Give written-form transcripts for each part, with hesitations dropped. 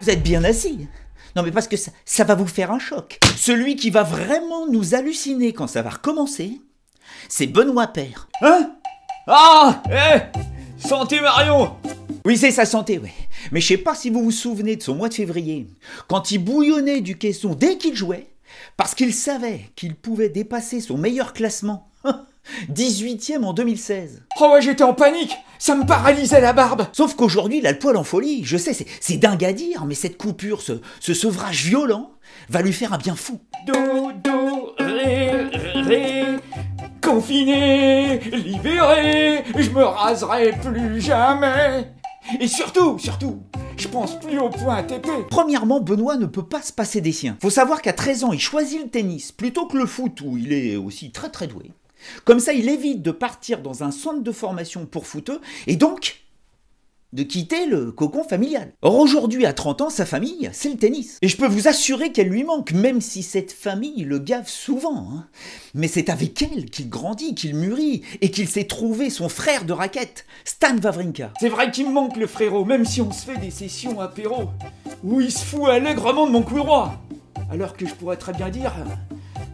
Vous êtes bien assis. Non mais parce que ça va vous faire un choc. Celui qui va vraiment nous halluciner quand ça va recommencer, c'est Benoît Paire. Hein? Ah! Santé Marion! Oui, c'est sa santé, oui. Mais je sais pas si vous vous souvenez de son mois de février, quand il bouillonnait du caisson dès qu'il jouait, parce qu'il savait qu'il pouvait dépasser son meilleur classement. 18e en 2016. Oh ouais, j'étais en panique! Ça me paralysait la barbe! Sauf qu'aujourd'hui, il a le poil en folie. Je sais, c'est dingue à dire, mais cette coupure, ce sevrage violent, va lui faire un bien fou. Do, ré, confiné, libéré, je me raserai plus jamais. Et surtout, je pense plus au point TP. Premièrement, Benoît ne peut pas se passer des siens. Faut savoir qu'à 13 ans, il choisit le tennis plutôt que le foot, où il est aussi très très doué. Comme ça, il évite de partir dans un centre de formation pour footeux, et donc de quitter le cocon familial. Or aujourd'hui, à 30 ans, sa famille, c'est le tennis. Et je peux vous assurer qu'elle lui manque, même si cette famille le gave souvent. Hein. Mais c'est avec elle qu'il grandit, qu'il mûrit, et qu'il s'est trouvé son frère de raquette, Stan Wawrinka. C'est vrai qu'il me manque le frérot, même si on se fait des sessions apéro, où il se fout allègrement de mon coup droit. Alors que je pourrais très bien dire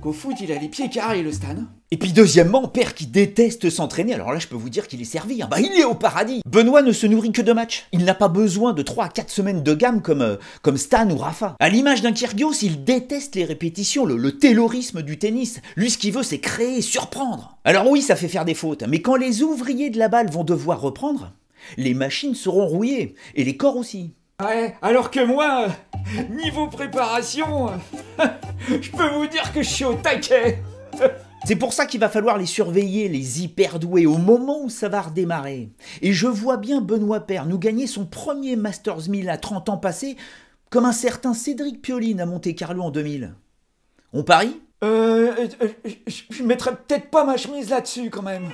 qu'au foot, il a les pieds carrés, le Stan. Et puis deuxièmement, père qui déteste s'entraîner, alors là je peux vous dire qu'il est servi, hein. Bah il est au paradis. Benoît ne se nourrit que de matchs. Il n'a pas besoin de 3 à 4 semaines de gamme comme Stan ou Rafa. À l'image d'un Kyrgios, il déteste les répétitions, le taylorisme du tennis. Lui ce qu'il veut c'est créer, surprendre. Alors oui, ça fait faire des fautes, mais quand les ouvriers de la balle vont devoir reprendre, les machines seront rouillées, et les corps aussi. Ouais, alors que moi, niveau préparation, je peux vous dire que je suis au taquet. C'est pour ça qu'il va falloir les surveiller, les hyper doués, au moment où ça va redémarrer. Et je vois bien Benoît Paire nous gagner son premier Masters 1000 à 30 ans passés, comme un certain Cédric Pioline à Monte-Carlo en 2000. On parie ? Je mettrais peut-être pas ma chemise là-dessus quand même.